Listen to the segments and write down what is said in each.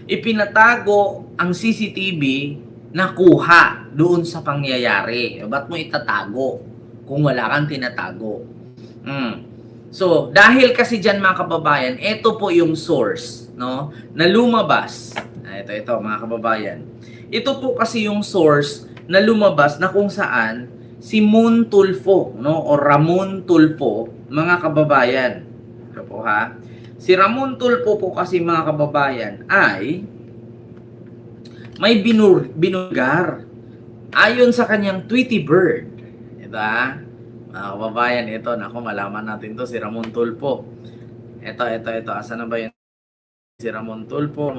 ipinatago ang CCTV na kuha doon sa pangyayari. Ba't mo itatago kung wala kang tinatago? So, dahil kasi dyan mga kababayan, ito po yung source, no, na lumabas. Ito mga kababayan. Ito po kasi yung source na lumabas na kung saan si Moon Tulfo, no, o Ramon Tulfo, mga kababayan. Ito po ha. Si Ramon Tulfo po kasi mga kababayan ay may binulgar ayon sa kanyang Tweety Bird. Diba? Mga kababayan, ito, naku, malaman natin to si Ramon Tulfo. Ito. Asan na ba yun? Si Ramon Tulfo.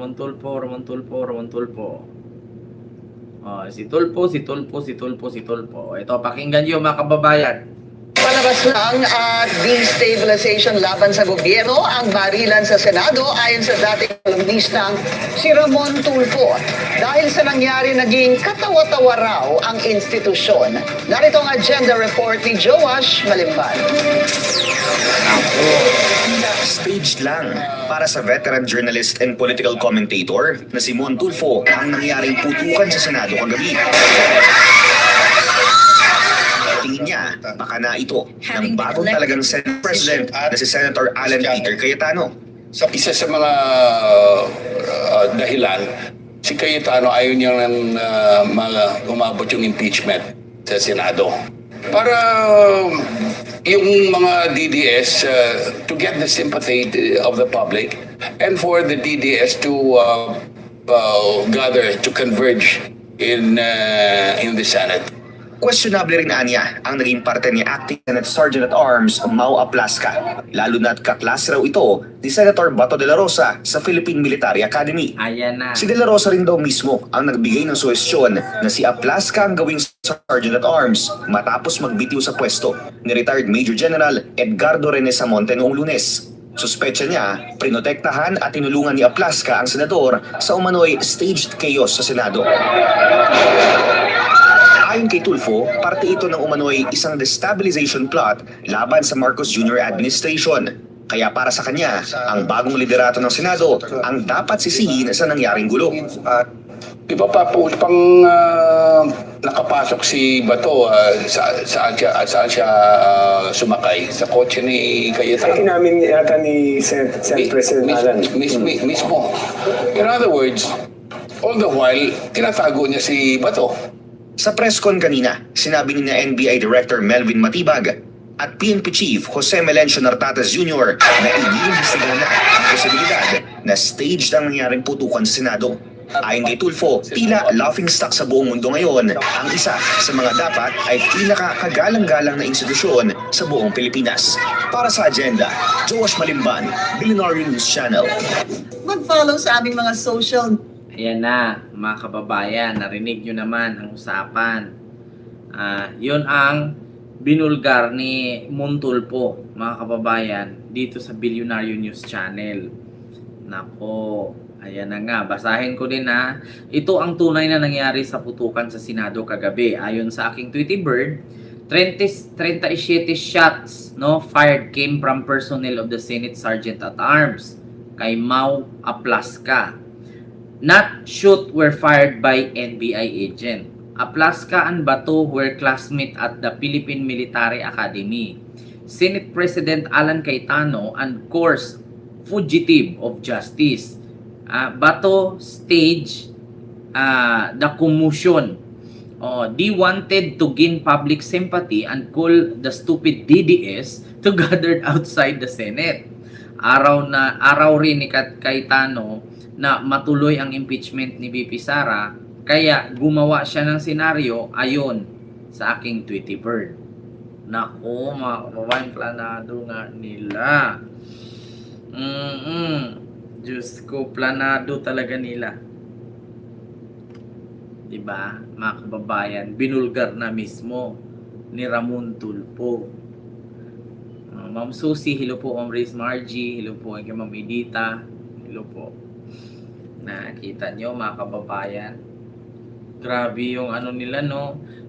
Oh, si Tulfo. Ito, pakinggan niyo mga kababayan. Palabas lang at destabilization laban sa gobyerno ang barilan sa Senado ayon sa dating kolumnistang si Ramon Tulfo. Dahil sa nangyari, naging katawa-tawa raw ang institusyon. Narito ang agenda report ni Joash Malimban. Staged lang para sa veteran journalist and political commentator na si Mon Tulfo ang nangyaring putukan sa Senado kagabi. Tingin niya, baka na ito ng bagong talagang Senate President na si Senator Alan Peter Cayetano. Sa isa sa mga dahilan, si Cayetano ayaw niya umabot yung impeachment sa Senado. Para yung mga DDS to get the sympathy of the public and for the DDS to gather, to converge in the Senate. Questionable rin anya ang naging parte ni Acting Senate Sergeant at Arms Mau Aplasca, lalo na't kaklase raw ito ni Senator Bato de la Rosa sa Philippine Military Academy. Ayan na. Si de la Rosa rin daw mismo ang nagbigay ng suhestyon na si Aplasca ang gawing Sergeant at Arms matapos magbitiw sa pwesto ni retired Major General Edgardo Rene Samonte noong Lunes. Suspecha niya, prinotektahan at tinulungan ni Aplasca ang senador sa umano'y staged chaos sa Senado. Ayon kay Tulfo, parte ito ng umano'y isang destabilization plot laban sa Marcos Jr. administration. Kaya para sa kanya, ang bagong liderato ng Senado ang dapat sisihin sa nangyaring gulo. Iba pa po pang nakapasok si Bato, saan siya sumakay? Sa kotse ni Cayetano. Ay, namin yata ni Senate President Alan. Mismo. In other words, all the while, tinatago niya si Bato. Sa press con kanina, sinabi ni na NBI Director Melvin Matibag at PNP Chief Jose Melencio Nartates Jr. na iniimbestigahan na ang posibilidad na staged ang nangyaring putukan sa Senado. Ayon kay Tulfo, tila laughingstock sa buong mundo ngayon ang isa sa mga dapat ay pinakakagalang-galang na institusyon sa buong Pilipinas. Para sa agenda, Joash Malimban, Billionaire News Channel. Mag-follow sa aming mga social. Ayan na, mga kababayan, narinig nyo naman ang usapan. Yun ang binulgar ni Mon Tulfo, mga kababayan, dito sa Billionaire News Channel. Nako, ayan na nga, basahin ko din ha. Ito ang tunay na nangyari sa putukan sa Senado kagabi. Ayon sa aking Tweety Bird, 37 shots fired came from personnel of the Senate Sergeant at Arms kay Mau Aplasca. Not shoot were fired by NBI agent. Aplasca and Bato were classmates at the Philippine Military Academy. Senate President Alan Cayetano and course fugitive of justice. Bato staged the commotion. They wanted to gain public sympathy and call the stupid DDS to gather outside the Senate. Araw rin ni Cayetano na matuloy ang impeachment ni VP Sara, kaya gumawa siya ng senaryo ayon sa aking Tweety Bird. Naku, mga kababayan, planado nga nila. Diyos ko, planado talaga nila. Diba, mga kababayan, binulgar na mismo ni Ramon Tulfo. Ma'am Susie, hello po. Ma'am Riz Margie, hello po. Kay Ma'am Edita, hello po. Nakita nyo mga kababayan, grabe yung ano nila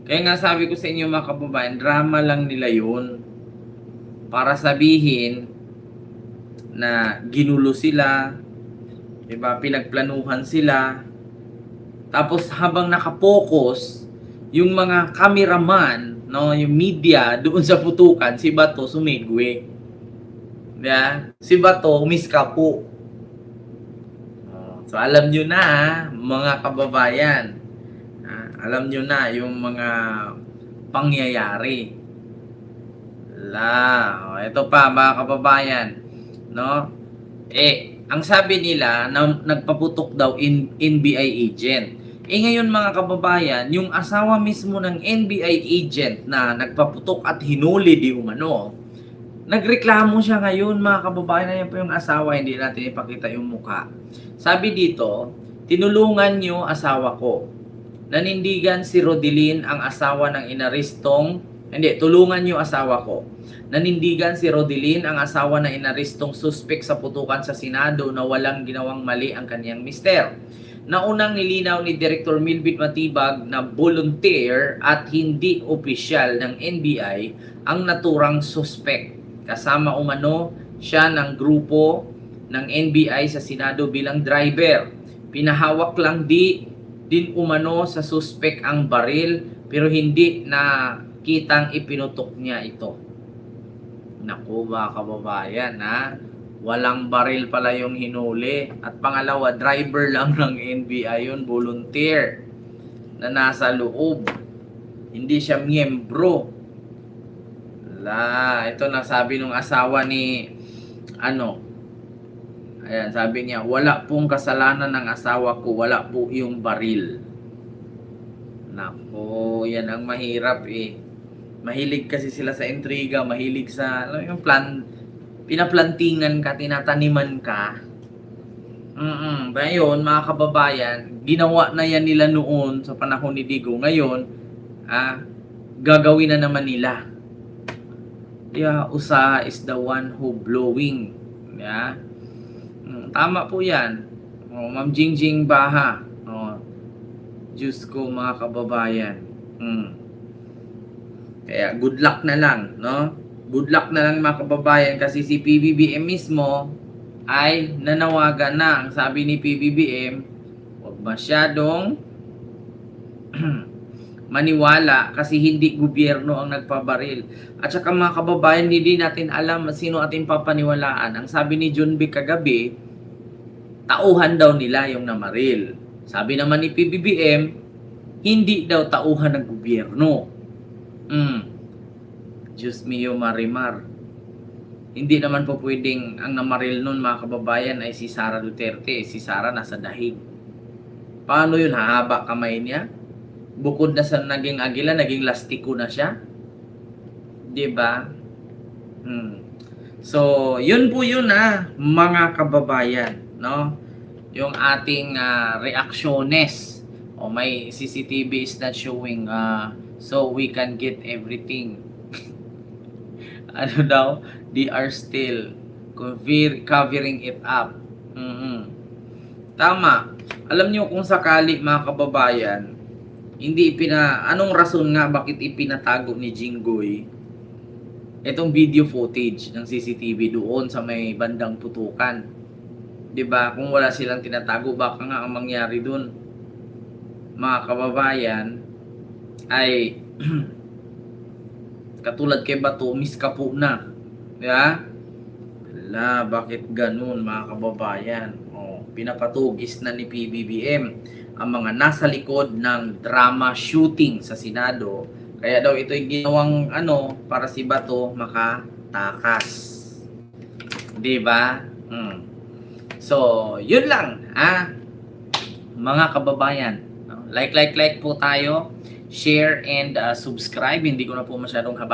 kaya nga sabi ko sa inyo mga kababayan, drama lang nila yun para sabihin na ginulo sila, Diba? Pinagplanuhan sila. Tapos habang nakapokus, yung mga cameraman, no, yung media doon sa putukan, si Bato sumigwe. Diba? Si Bato miskapo. So alam nyo na mga kababayan. Alam nyo na yung mga pangyayari. Ito pa mga kababayan, no? Ang sabi nila na nagpaputok daw NBI agent. Ngayon mga kababayan, yung asawa mismo ng NBI agent na nagpaputok at hinuli di umano, nagreklamo siya ngayon mga kababayan. Yan po yung asawa, hindi natin ipakita yung mukha. Sabi dito, tinulungan niyo asawa ko. Nanindigan si Rodelin ang asawa ng inarestong, tulungan niyo asawa ko. Nanindigan si Rodelin ang asawa na inarestong suspek sa putukan sa Senado na walang ginawang mali ang kanyang mister. Naunang nilinaw ni Director Melvin Matibag na volunteer at hindi opisyal ng NBI ang naturang suspek. Kasama umano siya ng grupo ng NBI sa Senado bilang driver. Pinahawak lang din umano sa suspek ang baril pero hindi na kitang ipinutok niya ito. Naku mga kababayan, walang baril pala yung hinuli. At pangalawa, driver lang ng NBI yun, volunteer na nasa loob. Hindi siya miyembro. Ito na sabi nung asawa ni ayan, sabi niya, wala pong kasalanan ng asawa ko, wala po yung baril. Nako, yan ang mahirap Mahilig kasi sila sa intriga, mahilig sa yung pinaplantingan ka, tinataniman ka. Ngayon, mga kababayan, ginawa na yan nila noon sa panahon ni Digo. Ngayon, gagawin na naman nila. Usa is the one who blowing. Tama po yan. Ma'am Jingjing Baha. Diyos ko mga kababayan. Kaya good luck na lang, no? Good luck na lang mga kababayan kasi si PBBM mismo ay nanawagan na. Ang sabi ni PBBM, huwag masyadong maniwala kasi hindi gobyerno ang nagpabaril. At saka mga kababayan, hindi natin alam sino ating papaniwalaan. Ang sabi ni John B. kagabi, tauhan daw nila yung namaril. Sabi naman ni PBBM, hindi daw tauhan ng gobyerno. Diyos mio Marimar. Hindi naman po pwedeng ang namaril nun mga kababayan ay si Sara Duterte. Si Sara nasa dahig. Paano yun? Hahaba kamay niya? Bukod na sa naging agila, naging lastiko na siya. Diba? So, yun po yun mga kababayan. No? Yung ating reaksyones. May CCTV is not showing so we can get everything. They are still covering it up. Tama. Alam nyo kung sakali mga kababayan, anong rason nga bakit ipinatago ni Jinggoy itong video footage ng CCTV doon sa may bandang putukan? 'Di ba? Kung wala silang tinatago, baka nga ang mangyari doon mga kababayan ay katulad kay Bato, miskapo na. Diba? Bakit ganun mga kababayan? Pinapatugis na ni PBBM ang mga nasa likod ng drama shooting sa Senado. Kaya daw ito'y ginawang para si Bato makatakas. Diba? So, yun lang. Mga kababayan. Like po tayo. Share and subscribe. Hindi ko na po masyadong haba.